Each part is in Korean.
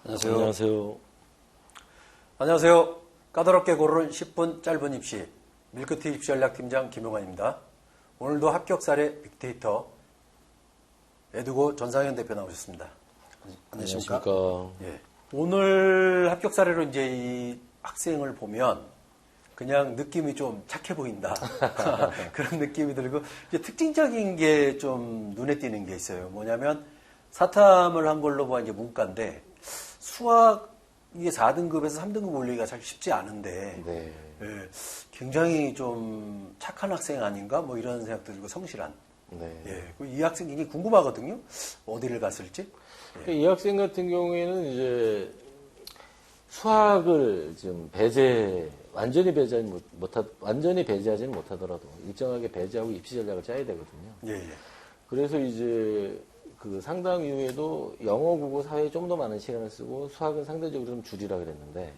안녕하세요. 안녕하세요. 안녕하세요. 까다롭게 고르는 10분 짧은 입시 밀크티 입시전략팀장 김용환입니다. 오늘도 합격 사례 빅데이터 에듀고 전상현 대표 나오셨습니다. 안녕하십니까? 예. 오늘 합격 사례로 이제 이 학생을 보면 그냥 느낌이 좀 착해 보인다. 그런 느낌이 들고 이제 특징적인 게 좀 눈에 띄는 게 있어요. 뭐냐면 사탐을 한 걸로 보아 이제 문과인데 수학 이게 4등급에서 3등급 올리기가 참 쉽지 않은데 네. 예, 굉장히 좀 착한 학생 아닌가 뭐 이런 생각도 들고 성실한. 네. 예, 이 학생 굉장히 궁금하거든요. 어디를 갔을지. 예. 이 학생 같은 경우에는 이제 수학을 지금 완전히 배제하지는 못하더라도 일정하게 배제하고 입시 전략을 짜야 되거든요. 예, 예. 그래서 이제 그 상담 이후에도 영어, 국어, 사회에 좀 더 많은 시간을 쓰고 수학은 상대적으로 좀 줄이라 그랬는데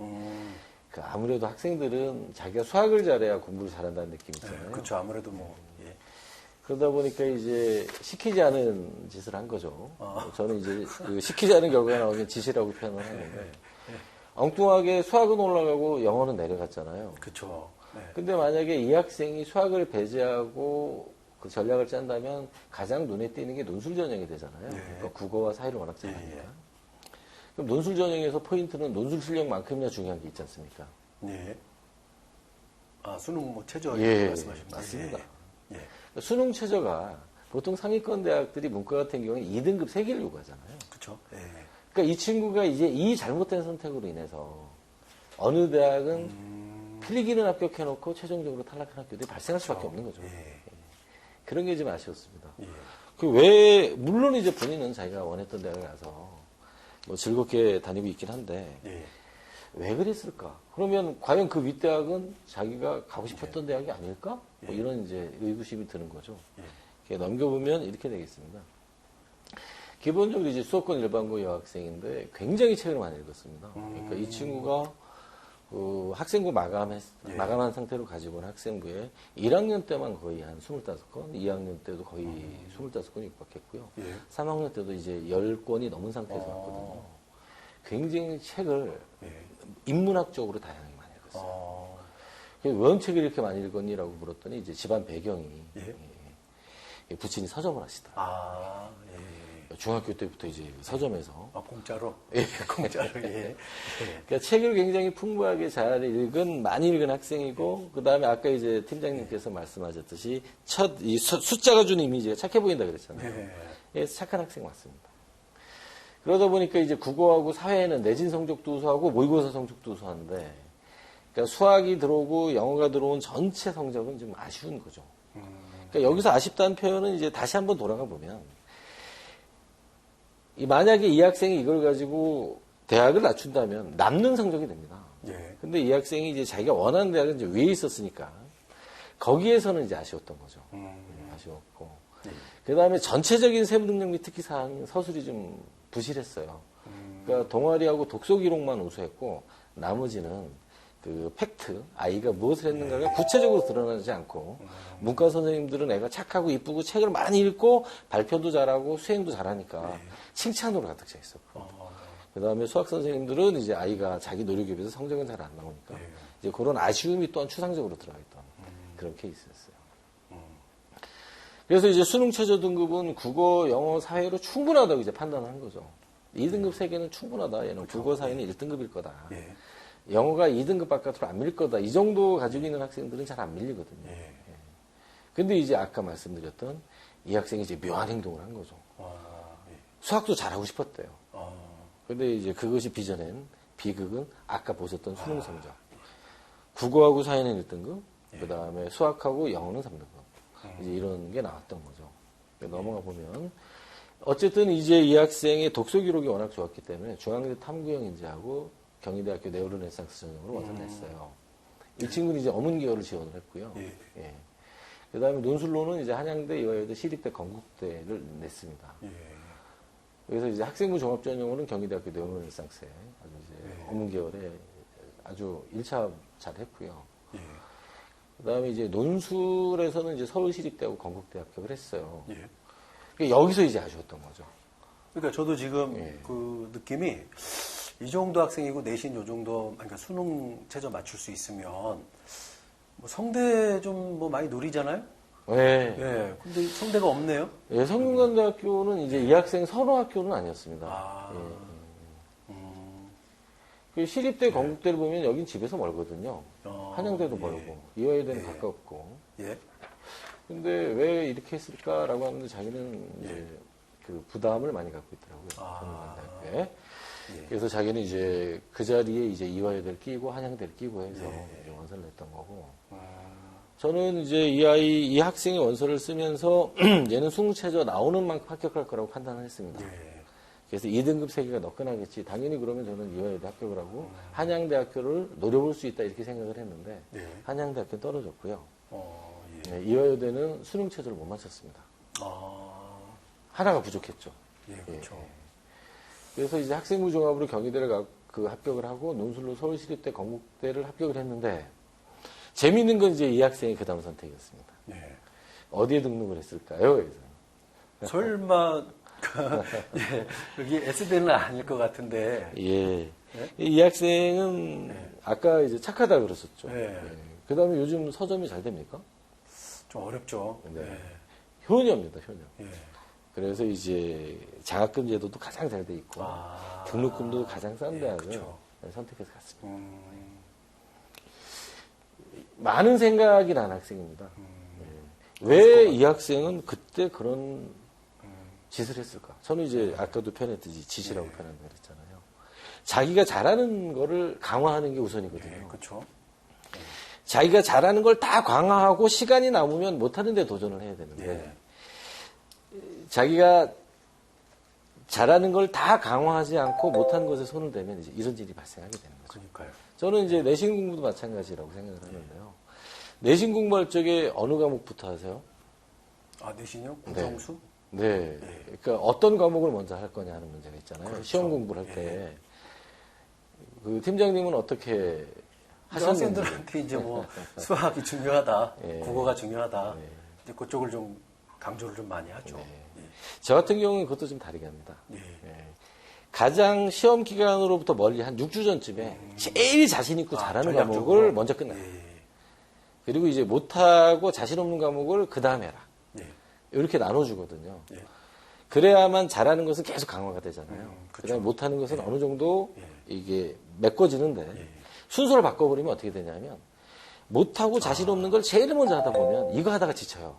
그 아무래도 학생들은 자기가 수학을 잘해야 공부를 잘한다는 느낌이 있잖아요. 네, 그렇죠. 아무래도 뭐. 예. 그러다 보니까 이제 시키지 않은 짓을 한 거죠. 저는 이제 그 시키지 않은 결과가 나오면 지시라고 표현을 하는데 엉뚱하게 수학은 올라가고 영어는 내려갔잖아요. 그렇죠. 네. 근데 만약에 이 학생이 수학을 배제하고 그 전략을 짠다면 가장 눈에 띄는 게 논술 전형이 되잖아요. 네. 그러니까 국어와 사회를 워낙 잘하니까. 예. 그럼 논술 전형에서 포인트는 논술 실력만큼이나 중요한 게 있지 않습니까? 네. 아, 수능 뭐 최저 예, 말씀하신 거예요? 맞습니다. 예. 그러니까 수능 최저가 보통 상위권 대학들이 문과 같은 경우는 2등급 3개를 요구하잖아요. 그렇죠. 예. 그러니까 이 친구가 이제 이 잘못된 선택으로 인해서 어느 대학은 필기는 합격해놓고 최종적으로 탈락한 학교들이 발생할 수밖에 없는 거죠. 예. 그런 게 좀 아쉬웠습니다. 예. 물론 이제 본인은 자기가 원했던 대학을 가서 뭐 즐겁게 다니고 있긴 한데, 예. 왜 그랬을까? 그러면 과연 그 윗대학은 자기가 가고 싶었던 대학이 아닐까? 뭐 이런 이제 의구심이 드는 거죠. 이렇게 넘겨보면 이렇게 되겠습니다. 기본적으로 이제 수도권 일반고 여학생인데 굉장히 책을 많이 읽었습니다. 그러니까 이 친구가 그 학생부 마감한 상태로 가지고 온 학생부에 1학년 때만 거의 한 25건, 2학년 때도 거의 25건 육박했고요. 3학년 때도 이제 10권이 넘은 상태에서 왔거든요. 굉장히 책을 인문학적으로 다양하게 많이 읽었어요. 왜 책을 이렇게 많이 읽었니라고 물었더니 이제 집안 배경이 부친이 서점을 하시더라고요. 아, 예. 중학교 때부터 이제 서점에서. 공짜로? 예, 공짜로, 예. 그러니까 책을 굉장히 풍부하게 많이 읽은 학생이고, 그 다음에 아까 이제 팀장님께서 말씀하셨듯이 이 숫자가 주는 이미지가 착해 보인다 그랬잖아요. 예, 착한 학생 맞습니다. 그러다 보니까 이제 국어하고 사회에는 내신 성적도 우수하고 모의고사 성적도 우수한데, 그러니까 수학이 들어오고 영어가 들어온 전체 성적은 좀 아쉬운 거죠. 그러니까 여기서 아쉽다는 표현은 이제 다시 한번 돌아가 보면, 만약에 이 학생이 이걸 가지고 대학을 낮춘다면 남는 성적이 됩니다. 근데 이 학생이 이제 자기가 원하는 대학은 이제 위에 있었으니까 거기에서는 이제 아쉬웠던 거죠. 아쉬웠고. 그 다음에 전체적인 세부 능력 및 특기 사항 서술이 좀 부실했어요. 그러니까 동아리하고 독서 기록만 우수했고 나머지는 그 팩트, 아이가 무엇을 했는가가 구체적으로 드러나지 않고 문과 선생님들은 애가 착하고 이쁘고 책을 많이 읽고 발표도 잘하고 수행도 잘하니까 칭찬으로 가득 차 있었고 그 다음에 수학 선생님들은 이제 아이가 자기 노력에 비해서 성적은 잘 안 나오니까 이제 그런 아쉬움이 또한 추상적으로 들어가 있던 그런 케이스였어요. 그래서 이제 수능 최저 등급은 국어, 영어, 사회로 충분하다고 이제 판단한 거죠. 2등급 3개는 충분하다. 얘는 국어, 사회는 1등급일 거다. 영어가 2등급 바깥으로 안 밀릴 거다. 이 정도 가지고 있는 학생들은 잘 안 밀리거든요. 근데 이제 아까 말씀드렸던 이 학생이 이제 묘한 행동을 한 거죠. 수학도 잘하고 싶었대요. 근데 이제 그것이 빚어낸 비극은 아까 보셨던 수능 성적. 국어하고 사회는 1등급, 그 다음에 수학하고 영어는 3등급. 이제 이런 게 나왔던 거죠. 넘어가 보면 어쨌든 이제 이 학생의 독서 기록이 워낙 좋았기 때문에 중앙대 탐구형 인재하고 경희대학교 네오르네상스 전형으로 와서 냈어요. 이 친구는 이제 어문계열을 지원을 했고요. 예. 그 다음에 논술로는 이제 한양대, 이화여대, 시립대, 건국대를 냈습니다. 그래서 이제 학생부 종합 전형으로는 경희대학교 네오르네상스에 아주 이제 어문계열에 아주 1차 잘 했고요. 그다음에 이제 논술에서는 이제 서울시립대하고 건국대 합격을 했어요. 예. 그러니까 여기서 이제 아쉬웠던 거죠. 그러니까 저도 지금 예. 그 느낌이 이 정도 학생이고 내신 요 정도, 그러니까 수능 최저 맞출 수 있으면 뭐 성대 좀 뭐 많이 노리잖아요? 네. 예. 근데 성대가 없네요? 예, 성균관대학교는 이제 이 학생 선호학교는 아니었습니다. 아. 예. 그 시립대, 건국대를 보면 여긴 집에서 멀거든요. 한양대도 예. 멀고, 이화여대는 예. 가깝고. 예. 근데 왜 이렇게 했을까라고 하는데 자기는 이제 그 부담을 많이 갖고 있더라고요. 성균관대학교에. 예. 그래서 자기는 이제 그 자리에 이제 이화여대를 끼고 한양대를 끼고 해서 예. 이제 원서를 냈던 거고. 저는 이제 이 학생이 원서를 쓰면서 얘는 수능 최저 나오는 만큼 합격할 거라고 판단을 했습니다. 예. 그래서 2등급 세기가 너끈하겠지. 당연히 그러면 저는 이화여대 합격을 하고 한양대학교를 노려볼 수 있다 이렇게 생각을 했는데 예. 한양대학교는 떨어졌고요. 예. 네, 이화여대는 수능 최저를 못 맞췄습니다. 하나가 부족했죠. 예, 그렇죠. 예. 그래서 이제 학생부 종합으로 경희대를 합격을 하고 논술로 서울시립대, 건국대를 합격을 했는데 재미있는 건 이제 이 학생이 그 다음 선택이었습니다. 예. 어디에 등록을 했을까요? 그래서. 설마, 예, 여기 S대는 아닐 것 같은데. 예. 이 학생은 아까 이제 착하다 그랬었죠. 예. 그 다음에 요즘 서점이 잘 됩니까? 좀 어렵죠. 네. 예. 효녀입니다, 효녀. 예. 그래서 이제 장학금 제도도 가장 잘 돼 있고 등록금도 가장 싼 예, 대학을 그쵸. 선택해서 갔습니다. 많은 생각이 난 학생입니다. 왜 이 학생은 그때 그런 짓을 했을까? 저는 이제 아까도 표현했듯이 짓이라고 표현한다 그랬잖아요. 자기가 잘하는 거를 강화하는 게 우선이거든요. 예, 그렇죠. 자기가 잘하는 걸 다 강화하고 시간이 남으면 못하는 데 도전을 해야 되는데 자기가 잘하는 걸 다 강화하지 않고 못하는 것에 손을 대면 이제 이런 일이 발생하게 되는 거죠. 그러니까요. 저는 이제 내신 공부도 마찬가지라고 생각을 하는데요. 내신 공부할 적에 어느 과목부터 하세요? 아, 내신이요? 국정수? 네. 그러니까 어떤 과목을 먼저 할 거냐 하는 문제가 있잖아요. 그렇죠. 시험 공부를 할 때. 그 팀장님은 어떻게 하셨는지. 학생들한테 이제 뭐 수학이 중요하다, 예. 국어가 중요하다, 예. 이제 그쪽을 좀 강조를 좀 많이 하죠. 저 같은 경우는 그것도 좀 다르게 합니다. 예. 예. 가장 시험 기간으로부터 멀리 한 6주 전쯤에 제일 자신 있고 잘하는 전략적으로. 과목을 먼저 끝내요. 예. 그리고 이제 못하고 자신 없는 과목을 그 다음에 해라. 예. 이렇게 나눠주거든요. 예. 그래야만 잘하는 것은 계속 강화가 되잖아요. 그쵸. 그다음에 못하는 것은 어느 정도 예. 이게 메꿔지는데 순서를 바꿔버리면 어떻게 되냐면 못하고 자신 없는 걸 제일 먼저 하다 보면 이거 하다가 지쳐요.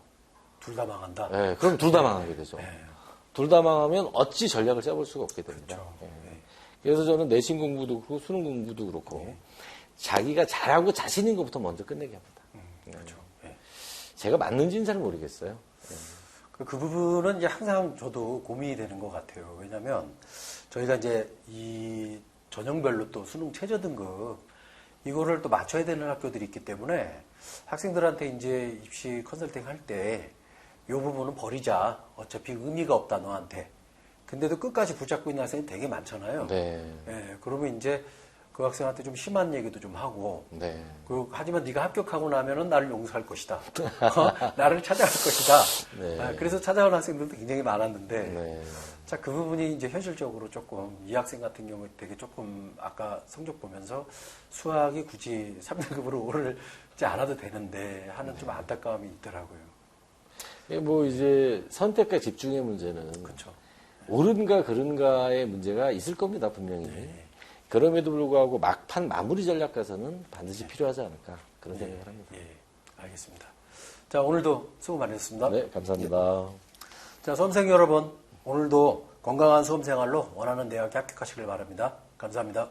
둘 다 망한다. 예, 그럼 둘 다 망하게 되죠. 둘 다 망하면 어찌 전략을 짜볼 수가 없게 됩니다. 그렇죠. 예. 그래서 저는 내신 공부도 그렇고 수능 공부도 그렇고 자기가 잘하고 자신 있는 것부터 먼저 끝내게 합니다. 그렇죠. 예. 제가 맞는지는 잘 모르겠어요. 그 부분은 이제 항상 저도 고민이 되는 것 같아요. 왜냐면 저희가 이제 이 전형별로 또 수능 최저 등급 이거를 또 맞춰야 되는 학교들이 있기 때문에 학생들한테 이제 입시 컨설팅 할 때 이 부분은 버리자. 어차피 의미가 없다 너한테. 근데도 끝까지 붙잡고 있는 학생이 되게 많잖아요. 네. 예, 그러면 이제 그 학생한테 좀 심한 얘기도 좀 하고 네. 그리고 하지만 네가 합격하고 나면은 나를 용서할 것이다. 나를 찾아갈 것이다. 네. 아, 그래서 찾아온 학생들도 굉장히 많았는데 네. 자, 그 부분이 이제 현실적으로 조금 이 학생 같은 경우에 되게 조금 아까 성적 보면서 수학이 굳이 3등급으로 오르지 않아도 되는데 하는 좀 안타까움이 있더라고요. 뭐 이제 선택과 집중의 문제는 그렇죠. 옳은가 그른가의 문제가 있을 겁니다, 분명히. 그럼에도 불구하고 막판 마무리 전략 가서는 반드시 필요하지 않을까 그런 생각을 합니다. 예, 알겠습니다. 자, 오늘도 수고 많으셨습니다. 네, 감사합니다. 자, 수험생 여러분, 오늘도 건강한 수험 생활로 원하는 대학에 합격하시길 바랍니다. 감사합니다.